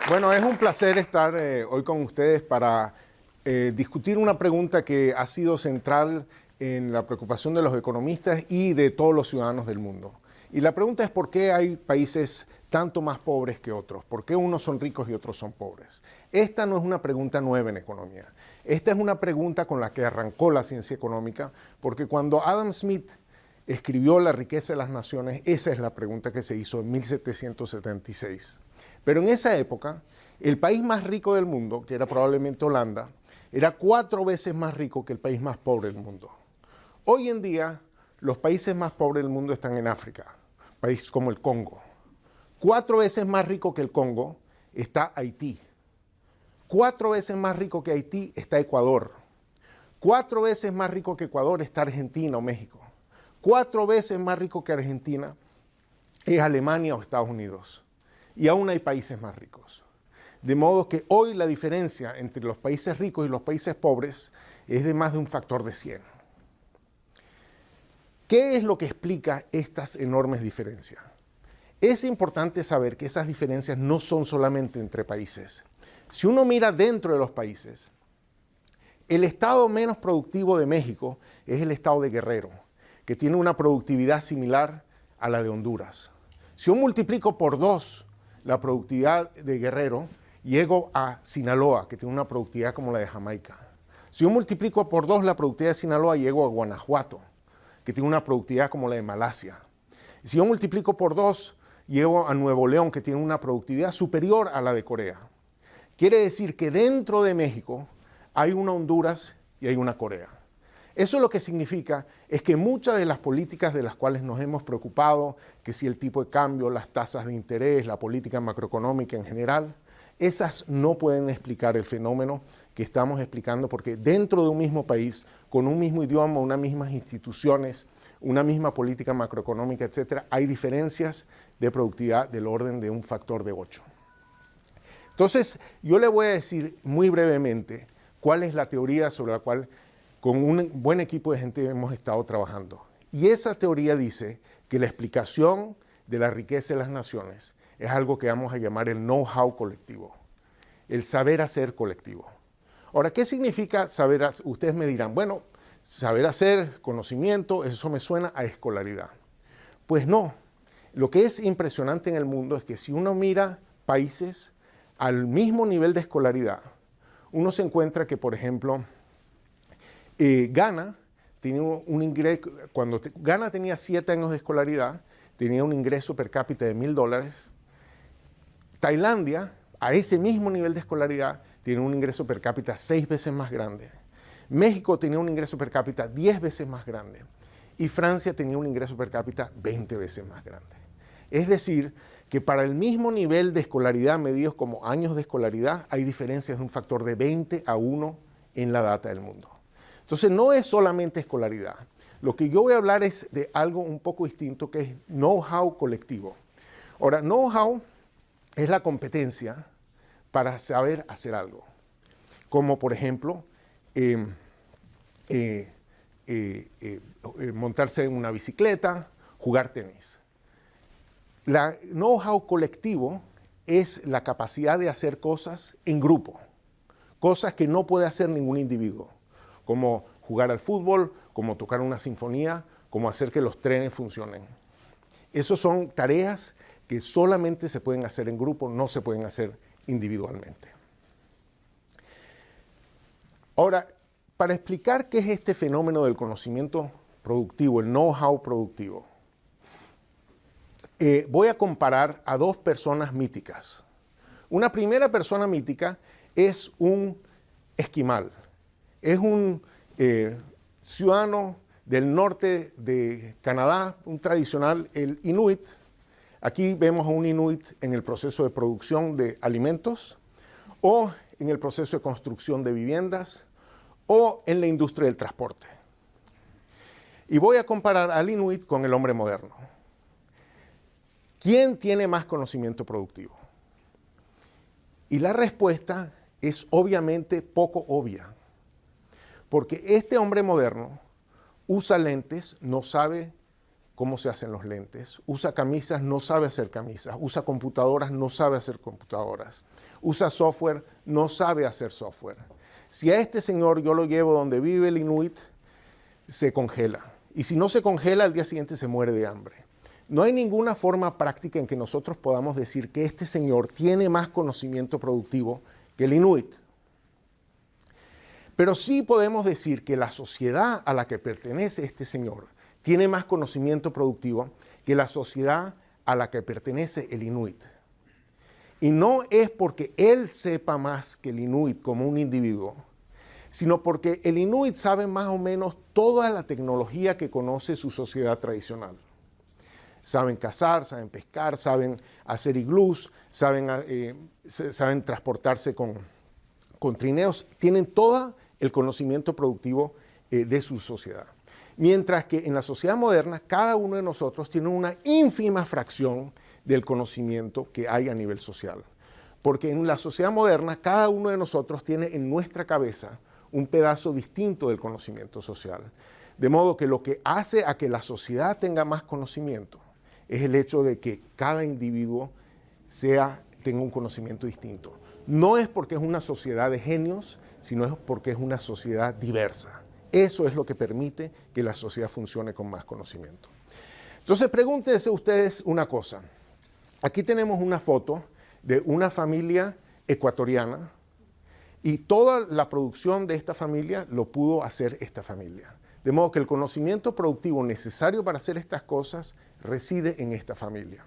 Bueno, es un placer estar hoy con ustedes para discutir una pregunta que ha sido central en la preocupación de los economistas y de todos los ciudadanos del mundo. Y la pregunta es por qué hay países tanto más pobres que otros, por qué unos son ricos y otros son pobres. Esta no es una pregunta nueva en economía. Esta es una pregunta con la que arrancó la ciencia económica, porque cuando Adam Smith escribió La riqueza de las naciones, esa es la pregunta que se hizo en 1776. Pero en esa época, el país más rico del mundo, que era probablemente Holanda, era 4 veces más rico que el país más pobre del mundo. Hoy en día, los países más pobres del mundo están en África, país como el Congo. 4 veces más rico que el Congo está Haití. 4 veces más rico que Haití está Ecuador. 4 veces más rico que Ecuador está Argentina o México. 4 veces más rico que Argentina es Alemania o Estados Unidos. Y aún hay países más ricos. De modo que hoy la diferencia entre los países ricos y los países pobres es de más de un factor de 100. ¿Qué es lo que explica estas enormes diferencias? Es importante saber que esas diferencias no son solamente entre países. Si uno mira dentro de los países, el estado menos productivo de México es el estado de Guerrero, que tiene una productividad similar a la de Honduras. Si yo multiplico por 2 la productividad de Guerrero, llego a Sinaloa, que tiene una productividad como la de Jamaica. Si yo multiplico por 2 la productividad de Sinaloa, llego a Guanajuato, que tiene una productividad como la de Malasia. Si yo multiplico por 2, llego a Nuevo León, que tiene una productividad superior a la de Corea. Quiere decir que dentro de México hay una Honduras y hay una Corea. Eso lo que significa es que muchas de las políticas de las cuales nos hemos preocupado, que si el tipo de cambio, las tasas de interés, la política macroeconómica en general, esas no pueden explicar el fenómeno que estamos explicando, porque dentro de un mismo país, con un mismo idioma, unas mismas instituciones, una misma política macroeconómica, etcétera, hay diferencias de productividad del orden de un factor de 8. Entonces, yo le voy a decir muy brevemente cuál es la teoría sobre la cual con un buen equipo de gente hemos estado trabajando. Y esa teoría dice que la explicación de la riqueza de las naciones es algo que vamos a llamar el know-how colectivo, el saber hacer colectivo. Ahora, ¿qué significa saber hacer? Ustedes me dirán, bueno, saber hacer, conocimiento, eso me suena a escolaridad. Pues no, lo que es impresionante en el mundo es que si uno mira países al mismo nivel de escolaridad, uno se encuentra que, por ejemplo, Ghana tiene un ingreso, cuando Ghana tenía 7 años de escolaridad, tenía un ingreso per cápita de $1,000. Tailandia, a ese mismo nivel de escolaridad, tiene un ingreso per cápita 6 veces más grande. México tenía un ingreso per cápita 10 veces más grande. Y Francia tenía un ingreso per cápita 20 veces más grande. Es decir, que para el mismo nivel de escolaridad medidos como años de escolaridad, hay diferencias de un factor de 20 a 1 en la data del mundo. Entonces, no es solamente escolaridad. Lo que yo voy a hablar es de algo un poco distinto, que es know-how colectivo. Ahora, know-how es la competencia para saber hacer algo. Como, por ejemplo, montarse en una bicicleta, jugar tenis. La know-how colectivo es la capacidad de hacer cosas en grupo, cosas que no puede hacer ningún individuo, como jugar al fútbol, como tocar una sinfonía, como hacer que los trenes funcionen. Esas son tareas que solamente se pueden hacer en grupo, no se pueden hacer individualmente. Ahora, para explicar qué es este fenómeno del conocimiento productivo, el know-how productivo, voy a comparar a 2 personas míticas. Una primera persona mítica es un esquimal. Es un ciudadano del norte de Canadá, un tradicional, el Inuit. Aquí vemos a un Inuit en el proceso de producción de alimentos, o en el proceso de construcción de viviendas, o en la industria del transporte. Y voy a comparar al Inuit con el hombre moderno. ¿Quién tiene más conocimiento productivo? Y la respuesta es obviamente poco obvia. Porque este hombre moderno usa lentes, no sabe cómo se hacen los lentes. Usa camisas, no sabe hacer camisas. Usa computadoras, no sabe hacer computadoras. Usa software, no sabe hacer software. Si a este señor yo lo llevo donde vive el inuit, se congela. Y si no se congela, al día siguiente se muere de hambre. No hay ninguna forma práctica en que nosotros podamos decir que este señor tiene más conocimiento productivo que el inuit. Pero sí podemos decir que la sociedad a la que pertenece este señor tiene más conocimiento productivo que la sociedad a la que pertenece el inuit. Y no es porque él sepa más que el inuit como un individuo, sino porque el inuit sabe más o menos toda la tecnología que conoce su sociedad tradicional. Saben cazar, saben pescar, saben hacer iglús, saben transportarse con trineos, tienen todo el conocimiento productivo de su sociedad. Mientras que en la sociedad moderna, cada uno de nosotros tiene una ínfima fracción del conocimiento que hay a nivel social. Porque en la sociedad moderna, cada uno de nosotros tiene en nuestra cabeza un pedazo distinto del conocimiento social. De modo que lo que hace a que la sociedad tenga más conocimiento es el hecho de que cada individuo tenga un conocimiento distinto. No es porque es una sociedad de genios, sino es porque es una sociedad diversa. Eso es lo que permite que la sociedad funcione con más conocimiento. Entonces, pregúntense ustedes una cosa. Aquí tenemos una foto de una familia ecuatoriana y toda la producción de esta familia lo pudo hacer esta familia. De modo que el conocimiento productivo necesario para hacer estas cosas reside en esta familia.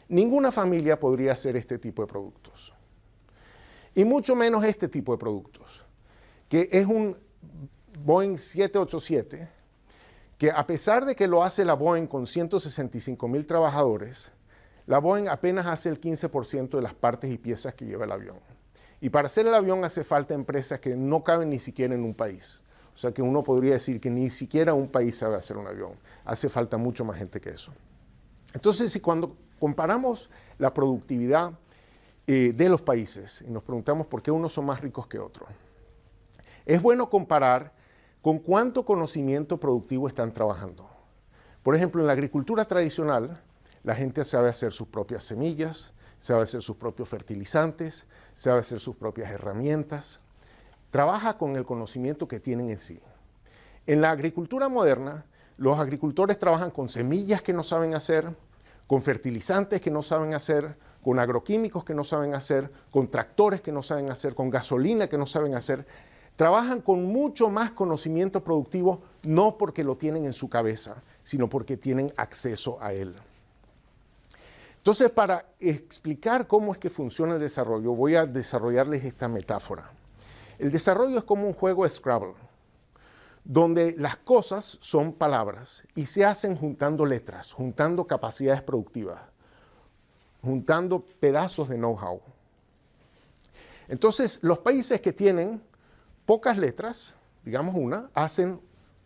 Ninguna familia podría hacer este tipo de productos. Y mucho menos este tipo de productos, que es un Boeing 787, que a pesar de que lo hace la Boeing con 165,000 trabajadores, la Boeing apenas hace el 15% de las partes y piezas que lleva el avión. Y para hacer el avión hace falta empresas que no caben ni siquiera en un país. O sea que uno podría decir que ni siquiera un país sabe hacer un avión. Hace falta mucho más gente que eso. Entonces, si cuando comparamos la productividad de los países y nos preguntamos por qué unos son más ricos que otros, es bueno comparar con cuánto conocimiento productivo están trabajando. Por ejemplo, en la agricultura tradicional, la gente sabe hacer sus propias semillas, sabe hacer sus propios fertilizantes, sabe hacer sus propias herramientas. Trabaja con el conocimiento que tienen en sí. En la agricultura moderna, los agricultores trabajan con semillas que no saben hacer, con fertilizantes que no saben hacer, con agroquímicos que no saben hacer, con tractores que no saben hacer, con gasolina que no saben hacer. Trabajan con mucho más conocimiento productivo, no porque lo tienen en su cabeza, sino porque tienen acceso a él. Entonces, para explicar cómo es que funciona el desarrollo, voy a desarrollarles esta metáfora. El desarrollo es como un juego de Scrabble, donde las cosas son palabras y se hacen juntando letras, juntando capacidades productivas, juntando pedazos de know-how. Entonces, los países que tienen pocas letras, digamos hacen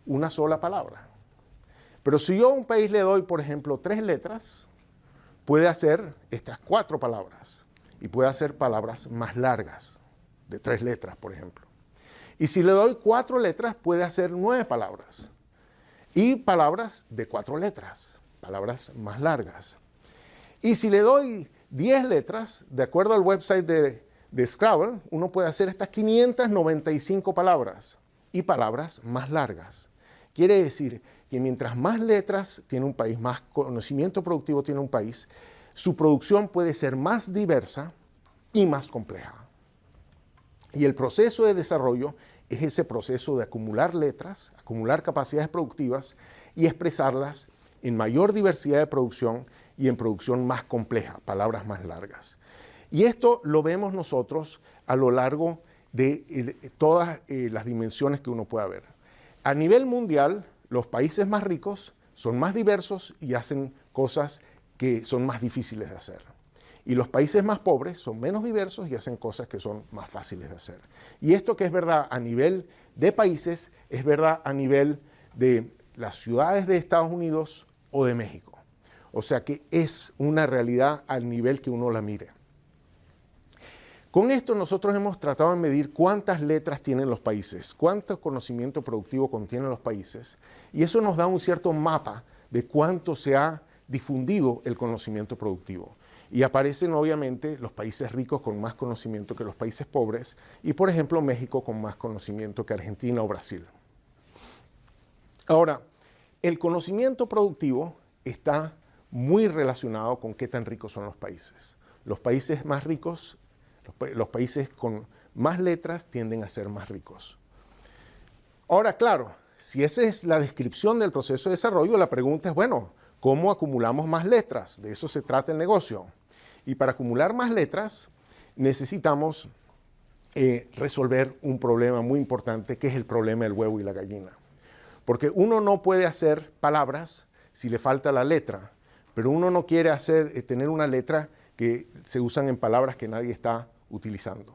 una sola palabra. Pero si yo a un país le doy, por ejemplo, 3 letras, puede hacer estas 4 palabras y puede hacer palabras más largas, de 3 letras, por ejemplo. Y si le doy 4 letras, puede hacer 9 palabras. Y palabras de 4 letras, palabras más largas. Y si le doy 10 letras, de acuerdo al website de Scrabble, uno puede hacer estas 595 palabras y palabras más largas. Quiere decir que mientras más letras tiene un país, más conocimiento productivo tiene un país, su producción puede ser más diversa y más compleja. Y el proceso de desarrollo es ese proceso de acumular letras, acumular capacidades productivas y expresarlas en mayor diversidad de producción y en producción más compleja, palabras más largas. Y esto lo vemos nosotros a lo largo de todas las dimensiones que uno pueda ver. A nivel mundial, los países más ricos son más diversos y hacen cosas que son más difíciles de hacer. Y los países más pobres son menos diversos y hacen cosas que son más fáciles de hacer. Y esto que es verdad a nivel de países, es verdad a nivel de las ciudades de Estados Unidos o de México. O sea que es una realidad al nivel que uno la mire. Con esto nosotros hemos tratado de medir cuántas letras tienen los países, cuánto conocimiento productivo contienen los países, y eso nos da un cierto mapa de cuánto se ha difundido el conocimiento productivo. Y aparecen obviamente los países ricos con más conocimiento que los países pobres, y por ejemplo México con más conocimiento que Argentina o Brasil. Ahora, el conocimiento productivo está muy relacionado con qué tan ricos son los países. Los países más ricos, los países con más letras tienden a ser más ricos. Ahora, claro, si esa es la descripción del proceso de desarrollo, la pregunta es, bueno, ¿cómo acumulamos más letras? De eso se trata el negocio. Y para acumular más letras necesitamos resolver un problema muy importante, que es el problema del huevo y la gallina. Porque uno no puede hacer palabras si le falta la letra, pero uno no quiere tener una letra que se usan en palabras que nadie está utilizando.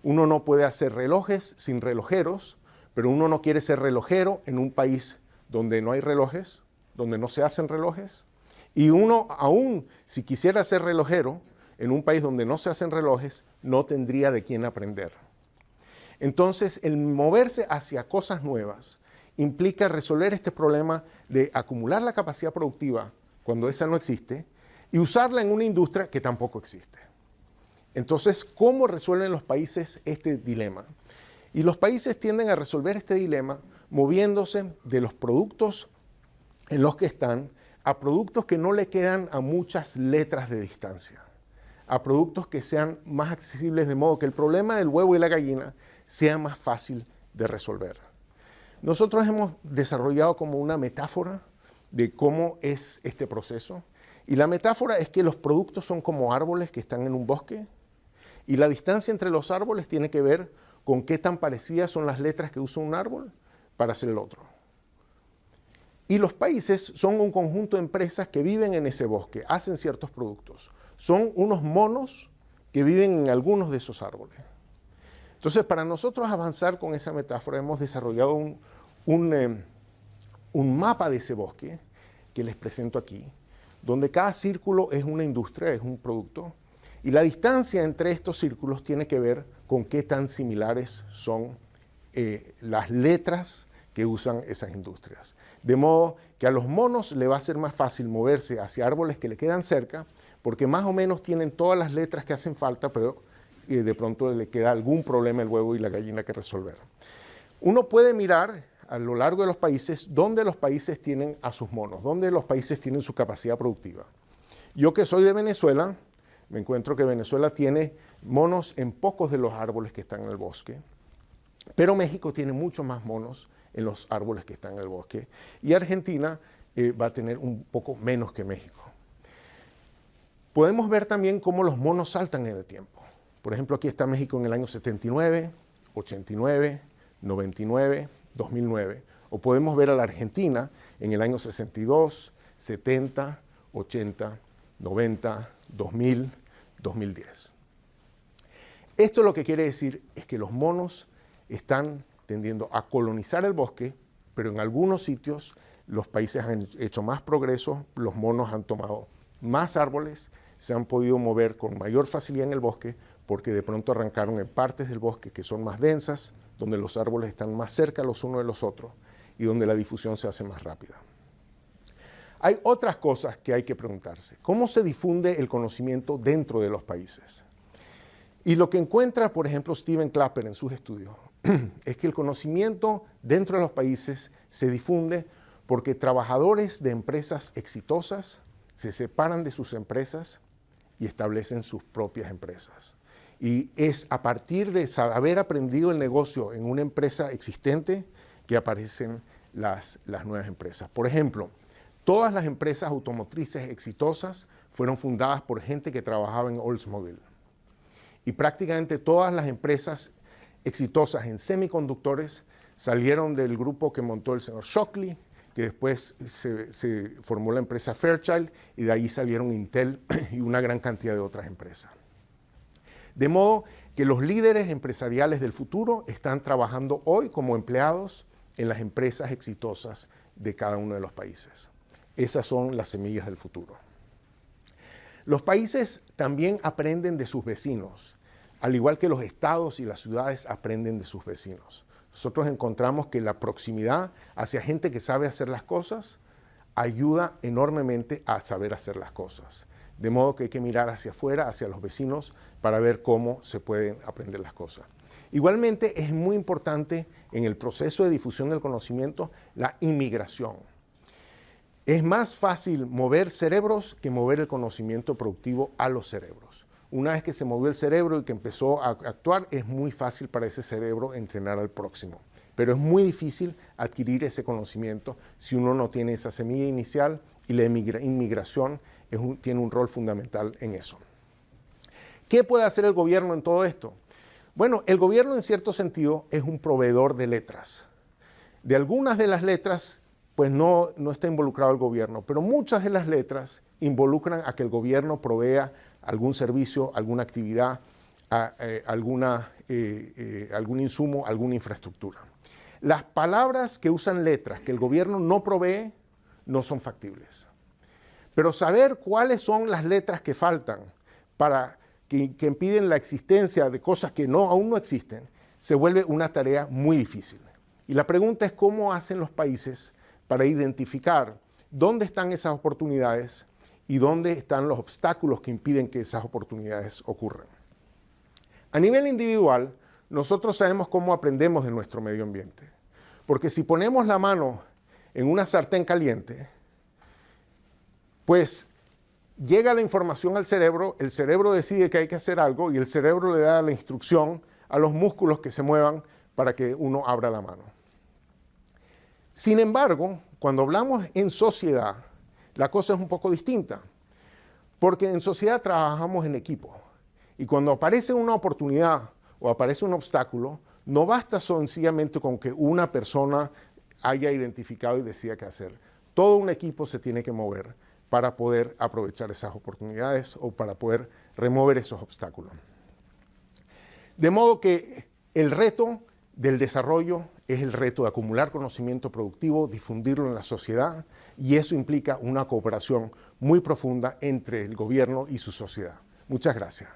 Uno no puede hacer relojes sin relojeros, pero uno no quiere ser relojero en un país donde no hay relojes, donde no se hacen relojes. Y uno, aún si quisiera ser relojero en un país donde no se hacen relojes, no tendría de quién aprender. Entonces, el moverse hacia cosas nuevas implica resolver este problema de acumular la capacidad productiva cuando esa no existe y usarla en una industria que tampoco existe. Entonces, ¿cómo resuelven los países este dilema? Y los países tienden a resolver este dilema moviéndose de los productos en los que están a productos que no le quedan a muchas letras de distancia, a productos que sean más accesibles, de modo que el problema del huevo y la gallina sea más fácil de resolver. Nosotros hemos desarrollado como una metáfora de cómo es este proceso, y la metáfora es que los productos son como árboles que están en un bosque, y la distancia entre los árboles tiene que ver con qué tan parecidas son las letras que usa un árbol para hacer el otro. Y los países son un conjunto de empresas que viven en ese bosque, hacen ciertos productos. Son unos monos que viven en algunos de esos árboles. Entonces, para nosotros avanzar con esa metáfora, hemos desarrollado un mapa de ese bosque que les presento aquí, donde cada círculo es una industria, es un producto, y la distancia entre estos círculos tiene que ver con qué tan similares son las letras que usan esas industrias. De modo que a los monos le va a ser más fácil moverse hacia árboles que le quedan cerca, porque más o menos tienen todas las letras que hacen falta, pero de pronto le queda algún problema el huevo y la gallina que resolver. Uno puede mirar a lo largo de los países dónde los países tienen a sus monos, dónde los países tienen su capacidad productiva. Yo que soy de Venezuela, me encuentro que Venezuela tiene monos en pocos de los árboles que están en el bosque, pero México tiene muchos más monos en los árboles que están en el bosque, y Argentina va a tener un poco menos que México. Podemos ver también cómo los monos saltan en el tiempo. Por ejemplo, aquí está México en el año 79, 89, 99, 2009. O podemos ver a la Argentina en el año 62, 70, 80, 90, 2000, 2010. Esto lo que quiere decir es que los monos están tendiendo a colonizar el bosque, pero en algunos sitios los países han hecho más progreso, los monos han tomado más árboles, se han podido mover con mayor facilidad en el bosque, porque de pronto arrancaron en partes del bosque que son más densas, donde los árboles están más cerca los unos de los otros y donde la difusión se hace más rápida. Hay otras cosas que hay que preguntarse. ¿Cómo se difunde el conocimiento dentro de los países? Y lo que encuentra, por ejemplo, Steven Clapper en sus estudios, es que el conocimiento dentro de los países se difunde porque trabajadores de empresas exitosas se separan de sus empresas y establecen sus propias empresas. Y es a partir de haber aprendido el negocio en una empresa existente que aparecen las nuevas empresas. Por ejemplo, todas las empresas automotrices exitosas fueron fundadas por gente que trabajaba en Oldsmobile. Y prácticamente todas las empresas exitosas en semiconductores salieron del grupo que montó el señor Shockley, que después se formó la empresa Fairchild, y de ahí salieron Intel y una gran cantidad de otras empresas. De modo que los líderes empresariales del futuro están trabajando hoy como empleados en las empresas exitosas de cada uno de los países. Esas son las semillas del futuro. Los países también aprenden de sus vecinos. al igual que los estados y las ciudades aprenden de sus vecinos. Nosotros encontramos que la proximidad hacia gente que sabe hacer las cosas ayuda enormemente a saber hacer las cosas. De modo que hay que mirar hacia afuera, hacia los vecinos, para ver cómo se pueden aprender las cosas. Igualmente, es muy importante en el proceso de difusión del conocimiento la inmigración. Es más fácil mover cerebros que mover el conocimiento productivo a los cerebros. Una vez que se movió el cerebro y que empezó a actuar, es muy fácil para ese cerebro entrenar al próximo. Pero es muy difícil adquirir ese conocimiento si uno no tiene esa semilla inicial, y la inmigración tiene un rol fundamental en eso. ¿Qué puede hacer el gobierno en todo esto? Bueno, el gobierno en cierto sentido es un proveedor de letras. De algunas de las letras, pues no está involucrado el gobierno, pero muchas de las letras involucran a que el gobierno provea algún servicio, alguna actividad, algún insumo, alguna infraestructura. Las palabras que usan letras que el gobierno no provee no son factibles. Pero saber cuáles son las letras que faltan que impiden la existencia de cosas que aún no existen, se vuelve una tarea muy difícil. Y la pregunta es cómo hacen los países para identificar dónde están esas oportunidades y dónde están los obstáculos que impiden que esas oportunidades ocurran. A nivel individual, nosotros sabemos cómo aprendemos de nuestro medio ambiente. Porque si ponemos la mano en una sartén caliente, pues llega la información al cerebro, el cerebro decide que hay que hacer algo y el cerebro le da la instrucción a los músculos que se muevan para que uno abra la mano. Sin embargo, cuando hablamos en sociedad, la cosa es un poco distinta, porque en sociedad trabajamos en equipo y cuando aparece una oportunidad o aparece un obstáculo, no basta sencillamente con que una persona haya identificado y decida qué hacer. Todo un equipo se tiene que mover para poder aprovechar esas oportunidades o para poder remover esos obstáculos. De modo que el reto del desarrollo es el reto de acumular conocimiento productivo, difundirlo en la sociedad, y eso implica una cooperación muy profunda entre el gobierno y su sociedad. Muchas gracias.